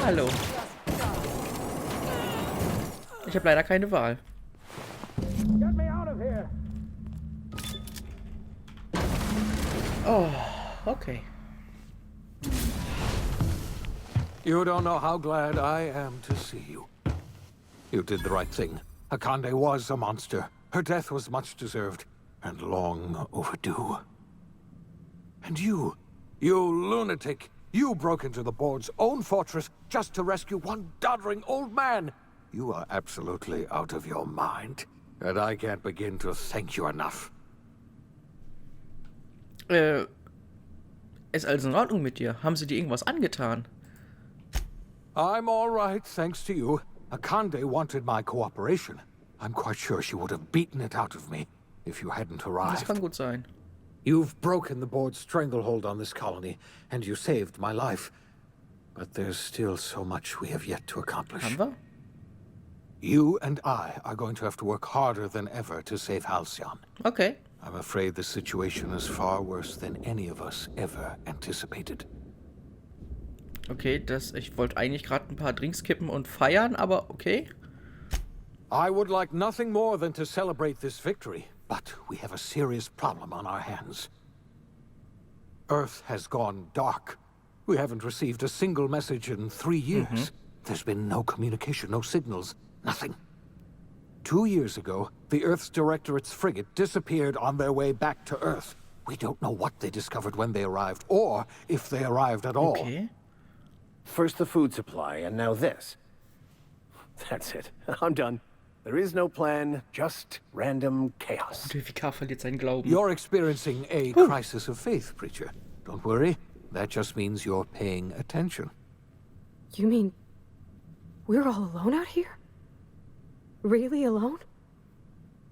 Hallo. Ich habe leider keine Wahl. Oh, okay. You don't know how glad I am to see you. You did the right thing. Akande was a monster. Her death was much deserved, and long overdue. And you lunatic, you broke into the board's own fortress just to rescue one doddering old man. You are absolutely out of your mind, and I can't begin to thank you enough. Ist alles in Ordnung mit dir? Haben sie dir irgendwas angetan? I'm all right, thanks to you. Akande wanted my cooperation. I'm quite sure she would have beaten it out of me if you hadn't arrived. Das kann gut sein. You've broken the board's stranglehold on this colony, and you saved my life. But there's still so much we have yet to accomplish. Haben wir? You and I are going to have to work harder than ever to save Halcyon. Okay. I'm afraid the situation is far worse than any of us ever anticipated. Okay, ich wollte eigentlich gerade ein paar Drinks kippen und feiern, aber okay. I would like nothing more than to celebrate this victory, but we have a serious problem on our hands. Earth has gone dark. We haven't received a single message in 3 years. There's been no communication, no signals, nothing. 2 years ago, the Earth's Directorate's frigate disappeared on their way back to Earth. We don't know what they discovered when they arrived, or if they arrived at all. Okay. First the food supply, and now this. That's it. I'm done. There is no plan, just random chaos. Der Vikar verliert seinen Glauben. You're experiencing a crisis of faith, preacher. Don't worry. That just means you're paying attention. You mean we're all alone out here? Really alone?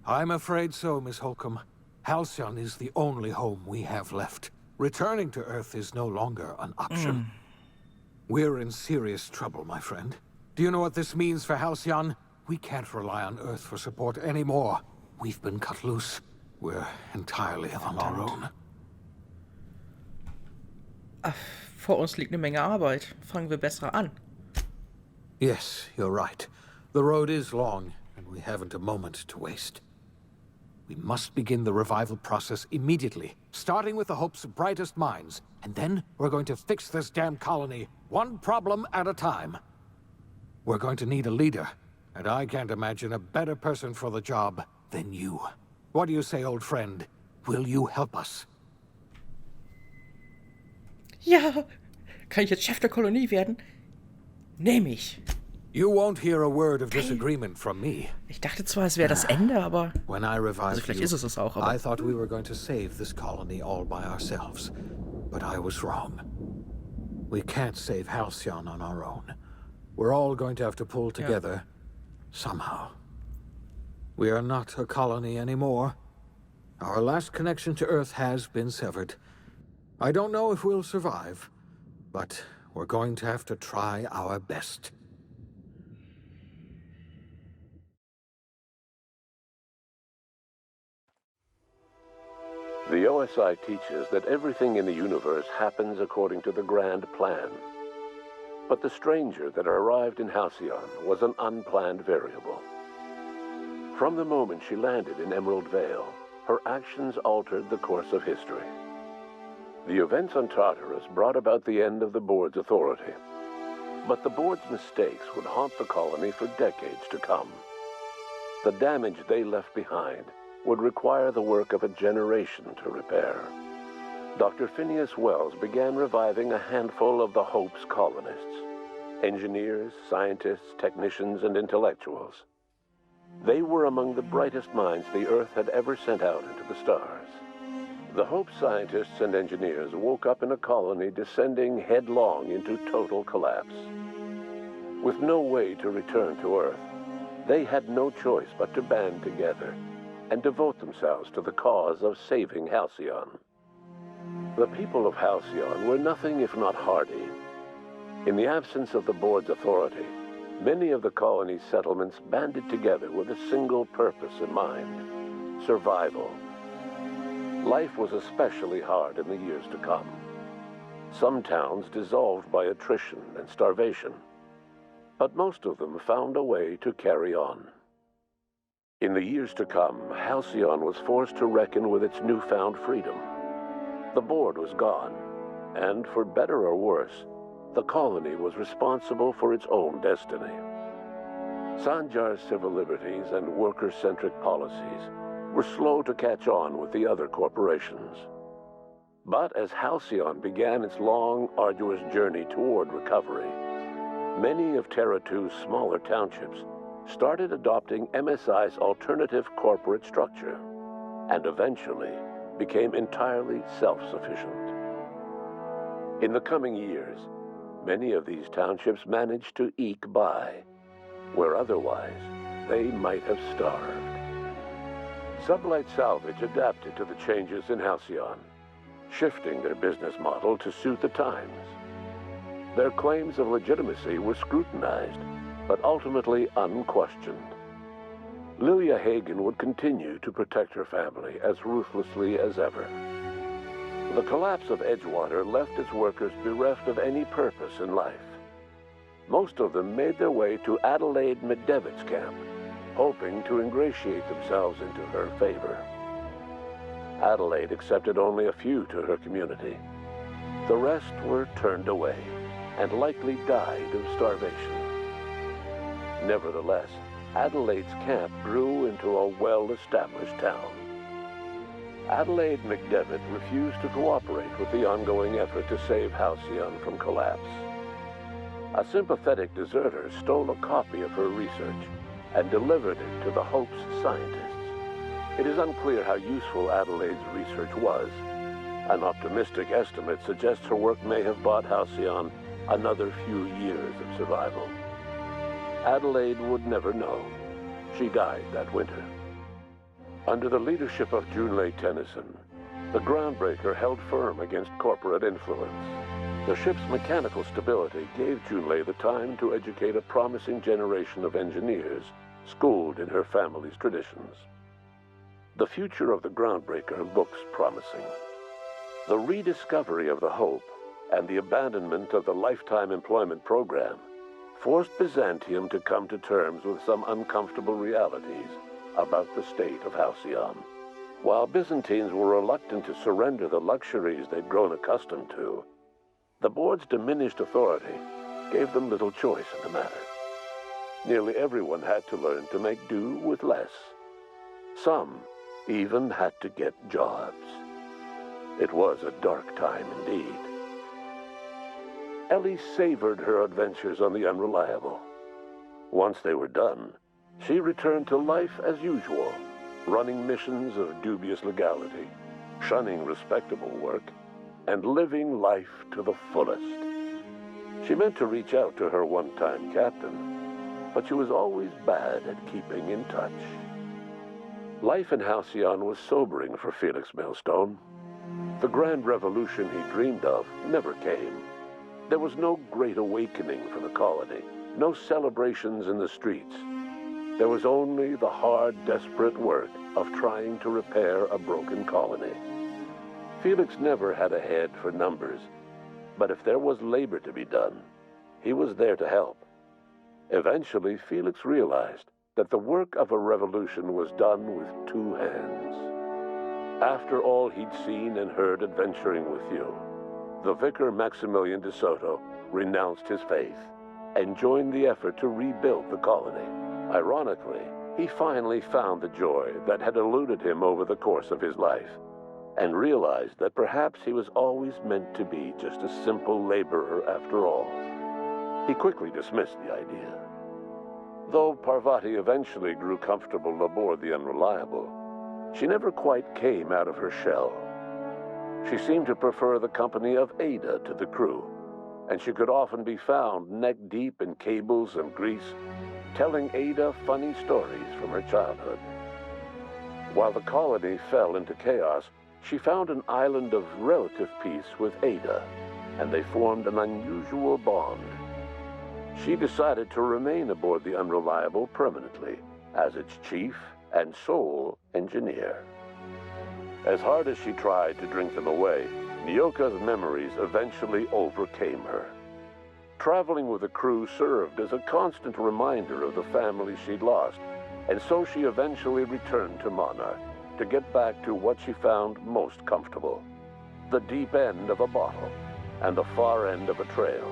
I'm afraid so, Miss Holcomb. Halcyon is the only home we have left. Returning to Earth is no longer an option. We're in serious trouble, my friend. Do you know what this means for Halcyon? We can't rely on Earth for support anymore. We've been cut loose. We're entirely on our own. Vor uns liegt eine Menge Arbeit. Fangen wir besser an. Yes, you're right. The road is long, and we haven't a moment to waste. We must begin the revival process immediately, starting with the hope's brightest minds, and then we're going to fix this damn colony, one problem at a time. We're going to need a leader, and I can't imagine a better person for the job than you. What do you say, old friend? Will you help us? Ja! Kann ich jetzt Chef der Kolonie werden? Nehme ich. You won't hear a word of disagreement from me. Ich dachte zwar, es wäre das Ende, aber... When I revived vielleicht you, ist es das auch, aber... I thought we were going to save this colony all by ourselves. But I was wrong. We can't save Halcyon on our own. We're all going to have to pull together, somehow. We are not a colony anymore. Our last connection to Earth has been severed. I don't know if we'll survive, but we're going to have to try our best. The OSI teaches that everything in the universe happens according to the grand plan. But the stranger that arrived in Halcyon was an unplanned variable. From the moment she landed in Emerald Vale, her actions altered the course of history. The events on Tartarus brought about the end of the board's authority. But the board's mistakes would haunt the colony for decades to come. The damage they left behind would require the work of a generation to repair. Dr. Phineas Wells began reviving a handful of the Hope's colonists. Engineers, scientists, technicians, and intellectuals. They were among the brightest minds the Earth had ever sent out into the stars. The Hope scientists and engineers woke up in a colony descending headlong into total collapse. With no way to return to Earth, they had no choice but to band together and devote themselves to the cause of saving Halcyon. The people of Halcyon were nothing if not hardy. In the absence of the board's authority, many of the colony's settlements banded together with a single purpose in mind: survival. Life was especially hard in the years to come. some towns dissolved by attrition and starvation, but most of them found a way to carry on. In the years to come, Halcyon was forced to reckon with its newfound freedom. The board was gone, and for better or worse, the colony was responsible for its own destiny. Sanjar's civil liberties and worker-centric policies were slow to catch on with the other corporations. But as Halcyon began its long, arduous journey toward recovery, many of Terra 2's smaller townships started adopting MSI's alternative corporate structure, and eventually became entirely self-sufficient. In the coming years, many of these townships managed to eke by, where otherwise they might have starved. Sublight Salvage adapted to the changes in Halcyon, shifting their business model to suit the times. Their claims of legitimacy were scrutinized, but ultimately unquestioned. Lilia Hagen would continue to protect her family as ruthlessly as ever. The collapse of Edgewater left its workers bereft of any purpose in life. Most of them made their way to Adelaide McDevitt's camp, hoping to ingratiate themselves into her favor. Adelaide accepted only a few to her community. The rest were turned away and likely died of starvation. Nevertheless, Adelaide's camp grew into a well-established town. Adelaide McDevitt refused to cooperate with the ongoing effort to save Halcyon from collapse. A sympathetic deserter stole a copy of her research and delivered it to the Hope's scientists. It is unclear how useful Adelaide's research was. An optimistic estimate suggests her work may have bought Halcyon another few years of survival. Adelaide would never know. She died that winter. Under the leadership of Junlei Tennyson, the Groundbreaker held firm against corporate influence. The ship's mechanical stability gave Junlei the time to educate a promising generation of engineers, schooled in her family's traditions. The future of the Groundbreaker looks promising. The rediscovery of the Hope and the abandonment of the lifetime employment program forced Byzantium to come to terms with some uncomfortable realities about the state of Halcyon. While Byzantines were reluctant to surrender the luxuries they'd grown accustomed to, the board's diminished authority gave them little choice in the matter. Nearly everyone had to learn to make do with less. Some even had to get jobs. It was a dark time indeed. Ellie savored her adventures on the Unreliable. Once they were done, she returned to life as usual, running missions of dubious legality, shunning respectable work, and living life to the fullest. She meant to reach out to her one-time captain, but she was always bad at keeping in touch. Life in Halcyon was sobering for Felix Millstone. The grand revolution he dreamed of never came. There was no great awakening for the colony, no celebrations in the streets. There was only the hard, desperate work of trying to repair a broken colony. Felix never had a head for numbers, but if there was labor to be done, he was there to help. Eventually, Felix realized that the work of a revolution was done with two hands. After all he'd seen and heard adventuring with you, the vicar Maximilian de Soto renounced his faith and joined the effort to rebuild the colony. Ironically, he finally found the joy that had eluded him over the course of his life, and realized that perhaps he was always meant to be just a simple laborer after all. He quickly dismissed the idea. Though Parvati eventually grew comfortable aboard the Unreliable, she never quite came out of her shell. She seemed to prefer the company of Ada to the crew, and she could often be found neck-deep in cables and grease, telling Ada funny stories from her childhood. While the colony fell into chaos, she found an island of relative peace with Ada, and they formed an unusual bond. She decided to remain aboard the Unreliable permanently as its chief and sole engineer. As hard as she tried to drink them away, Nyoka's memories eventually overcame her. Traveling with the crew served as a constant reminder of the family she'd lost, and so she eventually returned to Monarch to get back to what she found most comfortable: the deep end of a bottle and the far end of a trail.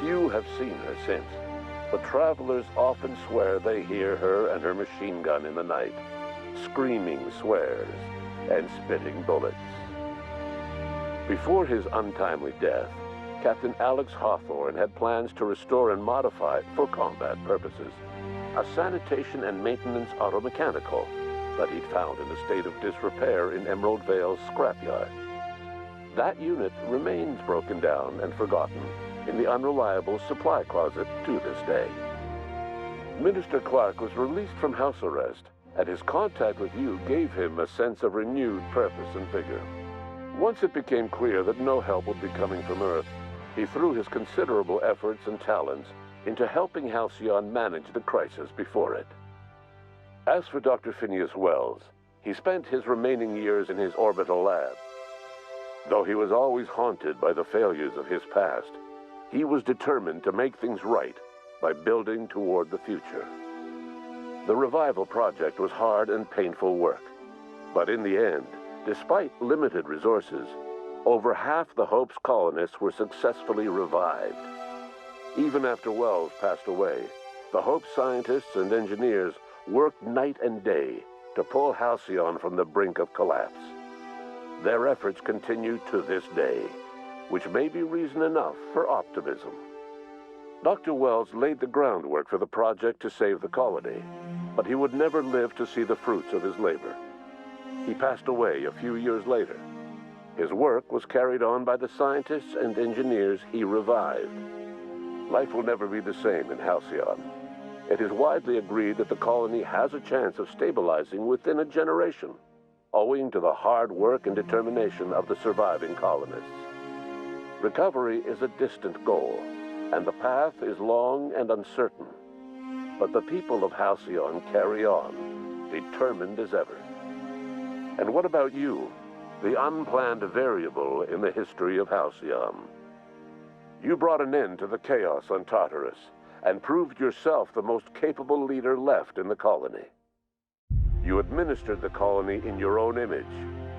Few have seen her since, but travelers often swear they hear her and her machine gun in the night, screaming swears and spitting bullets. Before his untimely death, Captain Alex Hawthorne had plans to restore and modify, for combat purposes, a sanitation and maintenance automechanical that he'd found in a state of disrepair in Emerald Vale's scrapyard. That unit remains broken down and forgotten in the unreliable supply closet to this day. Minister Clark was released from house arrest, and his contact with you gave him a sense of renewed purpose and vigor. Once it became clear that no help would be coming from Earth, he threw his considerable efforts and talents into helping Halcyon manage the crisis before it. As for Dr. Phineas Wells, he spent his remaining years in his orbital lab. Though he was always haunted by the failures of his past, he was determined to make things right by building toward the future. The revival project was hard and painful work, but in the end, despite limited resources, over half the Hope's colonists were successfully revived. Even after Wells passed away, the Hope scientists and engineers worked night and day to pull Halcyon from the brink of collapse. Their efforts continue to this day, which may be reason enough for optimism. Dr. Wells laid the groundwork for the project to save the colony, but he would never live to see the fruits of his labor. He passed away a few years later. His work was carried on by the scientists and engineers he revived. Life will never be the same in Halcyon. It is widely agreed that the colony has a chance of stabilizing within a generation, owing to the hard work and determination of the surviving colonists. Recovery is a distant goal, and the path is long and uncertain. But the people of Halcyon carry on, determined as ever. And what about you, the unplanned variable in the history of Halcyon? You brought an end to the chaos on Tartarus, and proved yourself the most capable leader left in the colony. You administered the colony in your own image.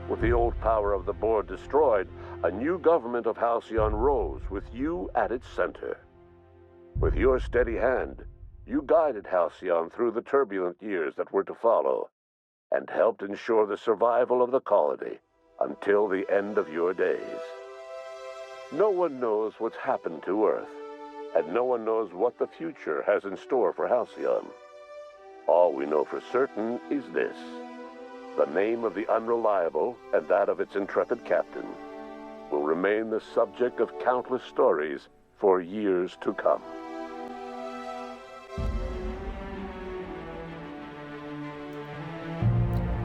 With the old power of the board destroyed, a new government of Halcyon rose with you at its center. With your steady hand, you guided Halcyon through the turbulent years that were to follow, and helped ensure the survival of the colony until the end of your days. No one knows what's happened to Earth, and no one knows what the future has in store for Halcyon. All we know for certain is this: the name of the Unreliable and that of its intrepid captain will remain the subject of countless stories for years to come.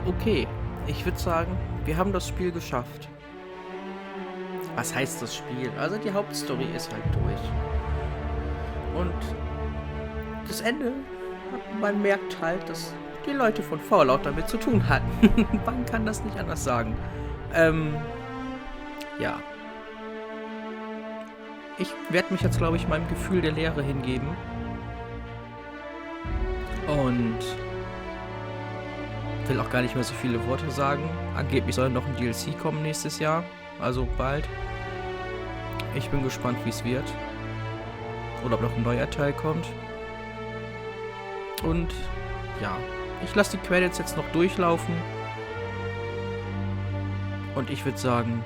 Okay, ich würde sagen, wir haben das Spiel geschafft. Was heißt das Spiel? Also die Hauptstory ist halt durch. Und das Ende, man merkt halt, dass die Leute von Fallout damit zu tun hatten. Man kann das nicht anders sagen. Ja. Ich werde mich jetzt, glaube ich, meinem Gefühl der Leere hingeben. Und will auch gar nicht mehr so viele Worte sagen. Angeblich soll noch ein DLC kommen nächstes Jahr. Also bald. Ich bin gespannt, wie es wird. Oder ob noch ein neuer Teil kommt. Und ja, ich lasse die Credits jetzt noch durchlaufen. Und ich würde sagen,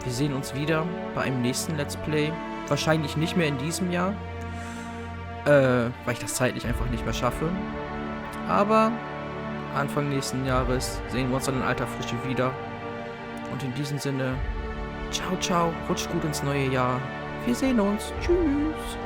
wir sehen uns wieder bei einem nächsten Let's Play. Wahrscheinlich nicht mehr in diesem Jahr. Weil ich das zeitlich einfach nicht mehr schaffe. Aber Anfang nächsten Jahres sehen wir uns dann in alter Frische wieder. Und in diesem Sinne, ciao, ciao, rutscht gut ins neue Jahr. Wir sehen uns. Tschüss.